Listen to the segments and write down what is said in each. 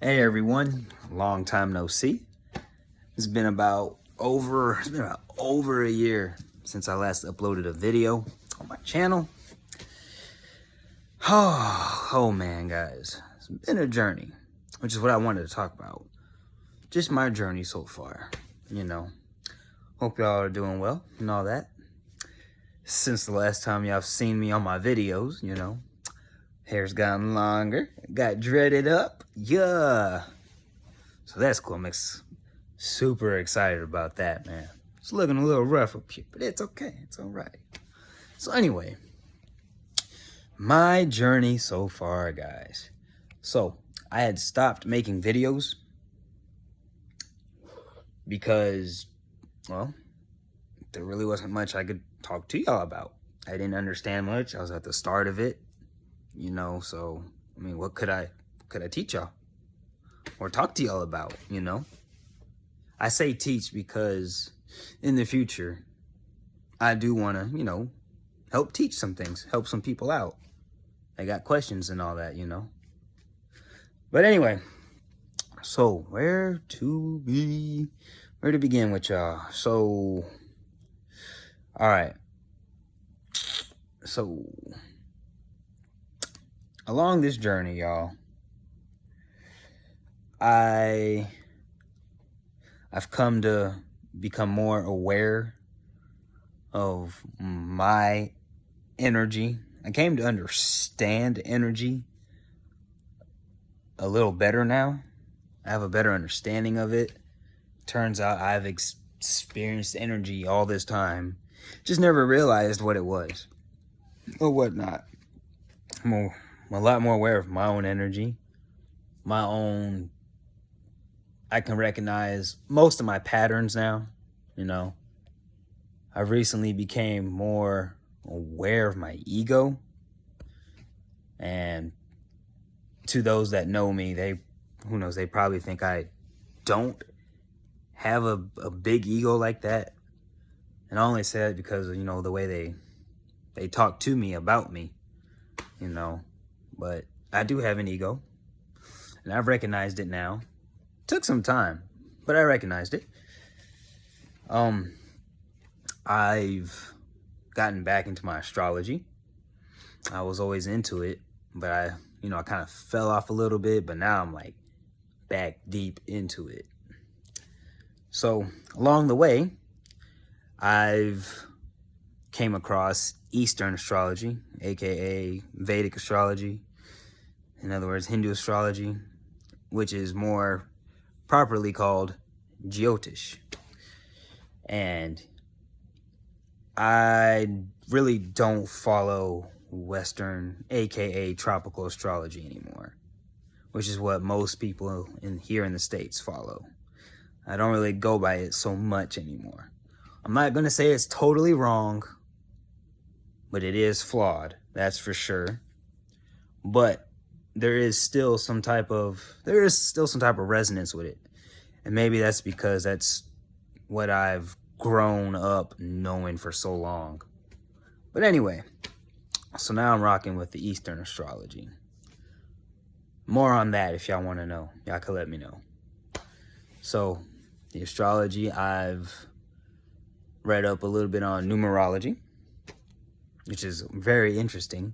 Hey everyone, long time no see. It's been about over a year since I last uploaded a video on my channel. Oh man, guys, it's been a journey, which is what I wanted to talk about. Just my journey so far, Hope y'all are doing well and all that. Since the last time y'all have seen me on my videos, hair's gotten longer, got dreaded up, yeah. So that's cool. I'm super excited about that, man. It's looking a little rough up here, but it's okay. It's all right. So anyway, my journey so far, guys. So I had stopped making videos because, well, there really wasn't much I could talk to y'all about. I didn't understand much. I was at the start of it, so, I mean, what could I teach y'all or talk to y'all about, I say teach because in the future, I do want to, help teach some things, help some people out. They got questions and all that, But anyway, so where to begin with y'all? So, all right. So, along this journey, y'all, I've come to become more aware of my energy. I came to understand energy a little better now. I have a better understanding of it. Turns out I've experienced energy all this time. Just never realized what it was or whatnot. I'm a lot more aware of my own energy, I can recognize most of my patterns now, I recently became more aware of my ego. And to those that know me, they probably think I don't have a big ego like that. And I only say that because, the way they talk to me about me, But I do have an ego, and I've recognized it now. Took some time, but I recognized it. I've gotten back into my astrology. I was always into it, but I kind of fell off a little bit, but now I'm like back deep into it. So along the way, I've came across Eastern astrology, aka Vedic astrology. In other words, Hindu astrology, which is more properly called Jyotish. And I really don't follow Western, aka tropical astrology anymore, which is what most people here in the States follow. I don't really go by it so much anymore. I'm not going to say it's totally wrong, but it is flawed, that's for sure. But there is still some type of resonance with it. And maybe that's because that's what I've grown up knowing for so long. But anyway, so now I'm rocking with the Eastern astrology. More on that if y'all want to know. Y'all can let me know. So, the astrology, I've read up a little bit on numerology, which is very interesting.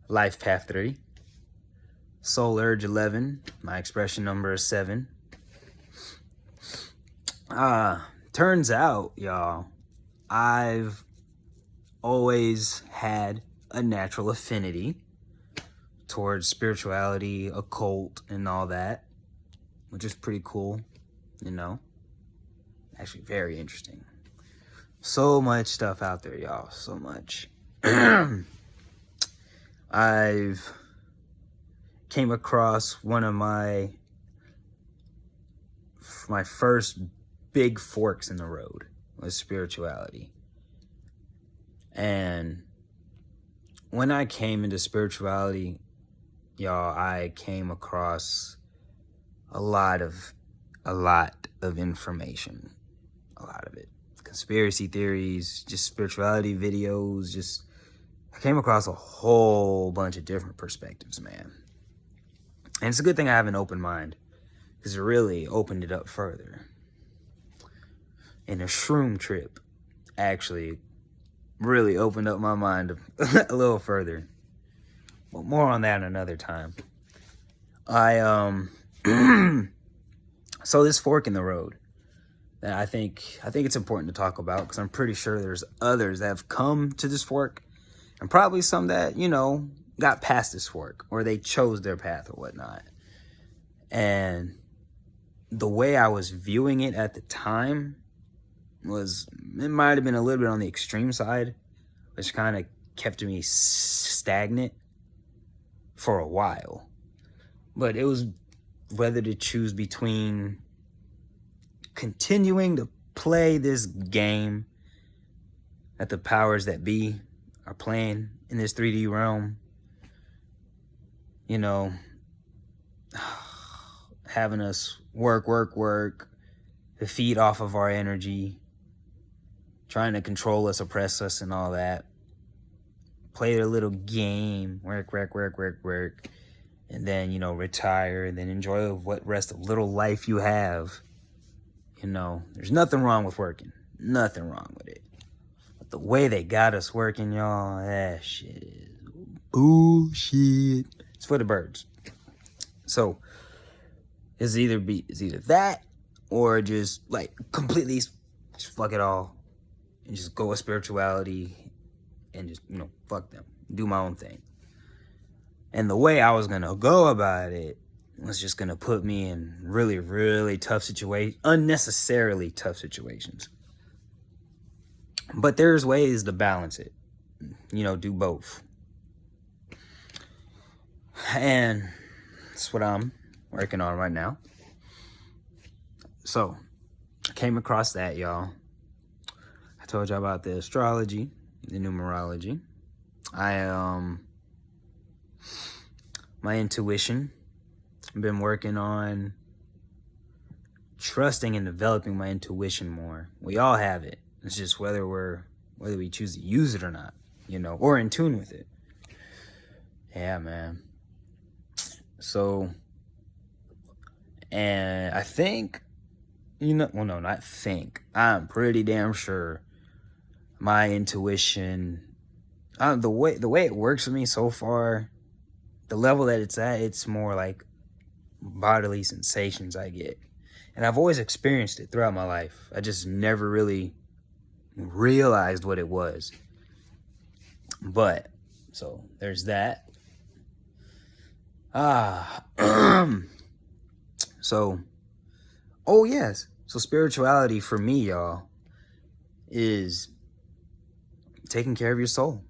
Life path 3. Soul urge 11. My expression number is 7. Turns out, y'all, I've always had a natural affinity towards spirituality, occult, and all that, which is pretty cool, Actually, very interesting. So much stuff out there, y'all. So much. I've came across one of my first big forks in the road was spirituality. And when I came into spirituality, y'all, I came across a lot of information. A lot of it. Conspiracy theories, just spirituality videos, I came across a whole bunch of different perspectives, man. And it's a good thing I have an open mind. because it really opened it up further. And a shroom trip actually really opened up my mind a little further. But more on that another time. So this fork in the road that I think it's important to talk about, because I'm pretty sure there's others that have come to this fork, and probably some that, you know, got past this fork, or they chose their path or whatnot. And the way I was viewing it at the time was, it might have been a little bit on the extreme side, which kind of kept me stagnant for a while. But it was whether to choose between continuing to play this game that the powers that be are playing in this 3D realm, you know, having us work, to feed off of our energy, trying to control us, oppress us, and all that. Play their little game, work, and then, you know, retire, and then enjoy what rest of little life you have. You know, there's nothing wrong with working. Nothing wrong with it. But the way they got us working, y'all, that shit is bullshit. It's for the birds. So, it's either that, or just, like, completely just fuck it all, and just go with spirituality, and just, you know, fuck them. Do my own thing. And the way I was going to go about it was just going to put me in really, really tough situations, unnecessarily tough situations. But there's ways to balance it, you know, do both. And that's what I'm working on right now. So, I came across that, y'all. I told y'all about the astrology, the numerology. My intuition. I've been working on trusting and developing my intuition more. We all have it. It's just whether we choose to use it or not, you know, or in tune with it. Yeah, man. So, and I think, you know, well, no, not think. I'm pretty damn sure my intuition, the way it works for me so far, the level that it's at, it's more like bodily sensations I get. And I've always experienced it throughout my life. I just never really realized what it was. But, so, there's that. So, oh yes. So spirituality for me, y'all, is taking care of your soul.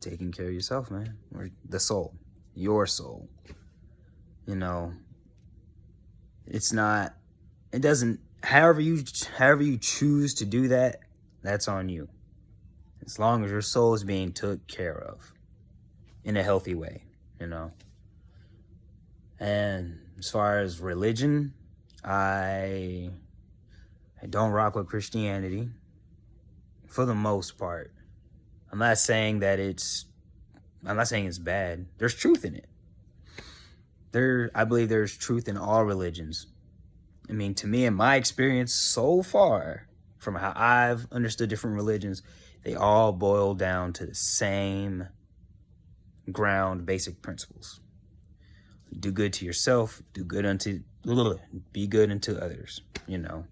Taking care of yourself, man. Or the soul. Your soul. You know, however you choose to do that, that's on you. As long as your soul is being took care of in a healthy way, you know. And as far as religion, I don't rock with Christianity for the most part. I'm not saying it's bad. There's truth in it. I believe there's truth in all religions. I mean, to me, in my experience so far, from how I've understood different religions, they all boil down to the same ground basic principles. Do good to yourself, be good unto others, you know.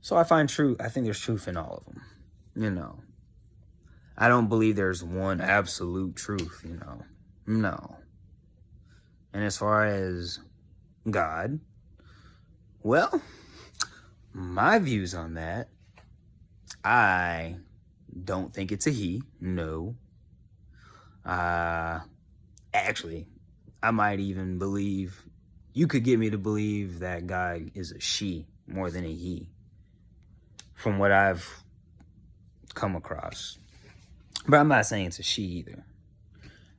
So I think there's truth in all of them, you know. I don't believe there's one absolute truth, you know. No. And as far as God, well, my views on that, I don't think it's a he. No. Actually, I might even believe, you could get me to believe that God is a she more than a he, from what I've come across. But I'm not saying it's a she either.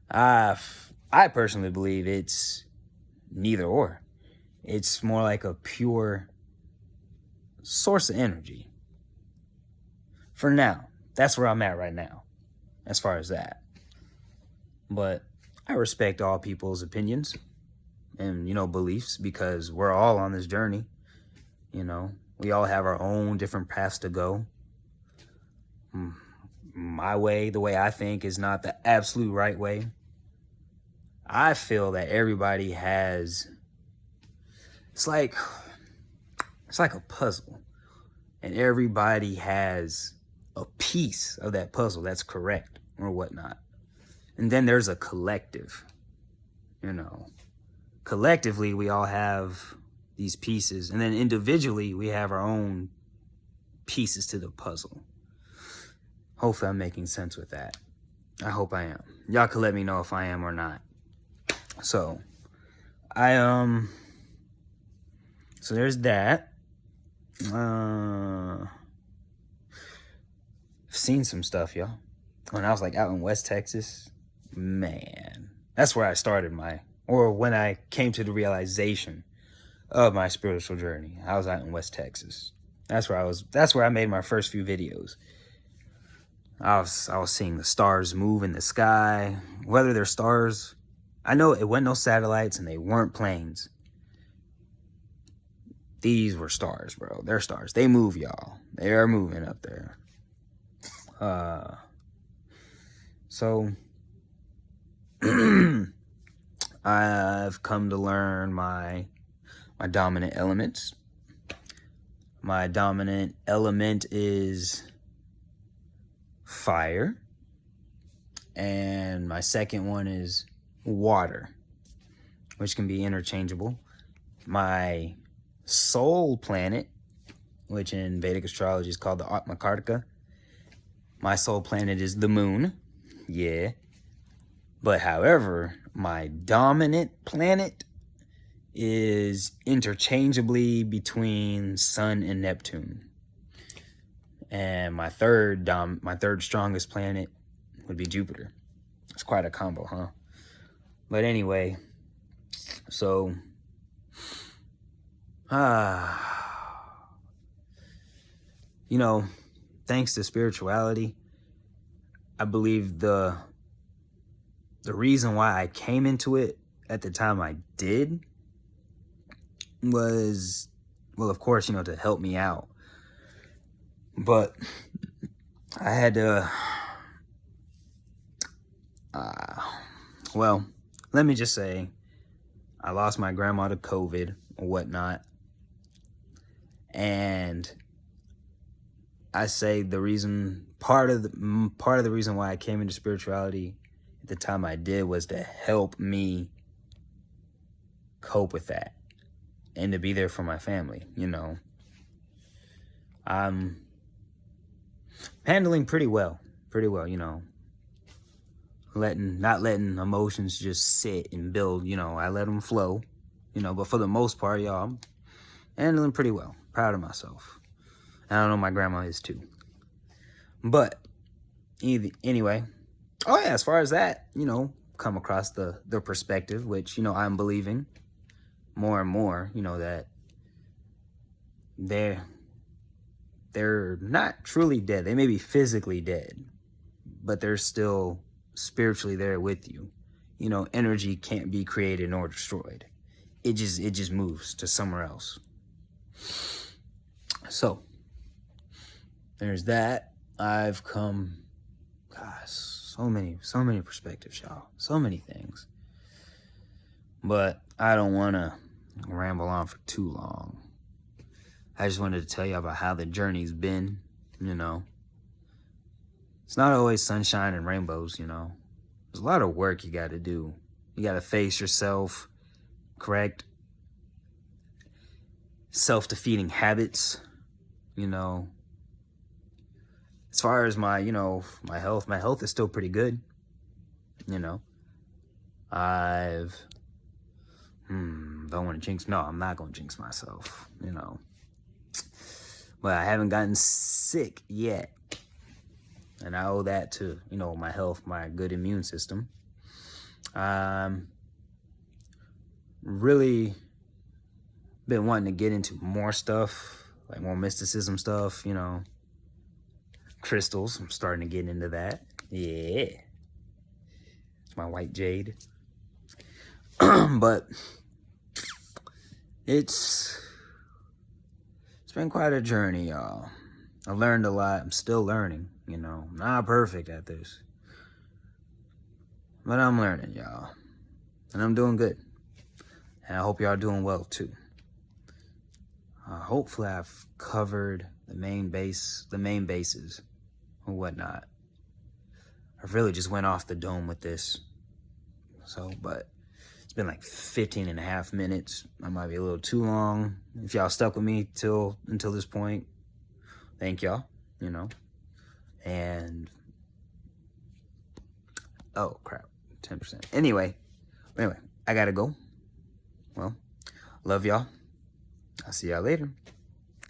I personally believe it's neither or. It's more like a pure source of energy. For now, that's where I'm at right now, as far as that. But I respect all people's opinions. and, beliefs, because we're all on this journey. We all have our own different paths to go. My way, the way I think, is not the absolute right way. I feel that everybody has, it's like a puzzle, and everybody has a piece of that puzzle that's correct or whatnot. And then there's a collective, collectively we all have these pieces, and then individually we have our own pieces to the puzzle. Hopefully I'm making sense with that. I hope I am. Y'all can let me know if I am or not. So so there's that. I've seen some stuff, y'all. When I was like out in West Texas, man, that's where I started when I came to the realization of my spiritual journey. I was out in West Texas. That's where I made my first few videos. I was seeing the stars move in the sky. Whether they're stars, I know it wasn't no satellites and they weren't planes. These were stars, bro. They're stars. They move, y'all. They are moving up there. So I've come to learn my dominant elements. My dominant element is fire, and my second one is water, which can be interchangeable. My soul planet, which in Vedic astrology is called the Atma Kartika. My soul planet is the moon. Yeah. But however, my dominant planet is interchangeably between Sun and Neptune. And my third strongest planet would be Jupiter. It's quite a combo, huh? But anyway, so thanks to spirituality, I believe the reason why I came into it at the time I did was, well, of course, to help me out. But I had to, let me just say, I lost my grandma to COVID or whatnot. And I say part of the reason why I came into spirituality at the time I did was to help me cope with that and to be there for my family. I'm handling pretty well, not letting emotions just sit and build. I let them flow, but for the most part, y'all, I'm handling pretty well. Proud of myself. And I know my grandma is too. But anyway, as far as that, come across the perspective, which, I'm believing more and more, that they're not truly dead. They may be physically dead, but they're still spiritually there with you. Energy can't be created nor destroyed. It just moves to somewhere else. So there's that. I've come, gosh, so many perspectives, y'all. So many things. But I don't want to ramble on for too long. I just wanted to tell you about how the journey's been, It's not always sunshine and rainbows, There's a lot of work you got to do. You got to face yourself, correct self-defeating habits, As far as my health is still pretty good, I've, don't want to jinx, no, I'm not going to jinx myself, But I haven't gotten sick yet. And I owe that to, my health, my good immune system. Really been wanting to get into more stuff, like more mysticism stuff, crystals. I'm starting to get into that. Yeah. It's my white jade. But It's been quite a journey, y'all. I learned a lot. I'm still learning, you know. I'm not perfect at this. But I'm learning, y'all. And I'm doing good. And I hope y'all doing well, too. Hopefully I've covered the main bases and whatnot. I really just went off the dome with this. So, but it's been like 15 and a half minutes. I might be a little too long. If y'all stuck with me until this point, thank y'all, you know. And, oh crap, 10%. Anyway, I gotta go. Well, love y'all. I'll see y'all later.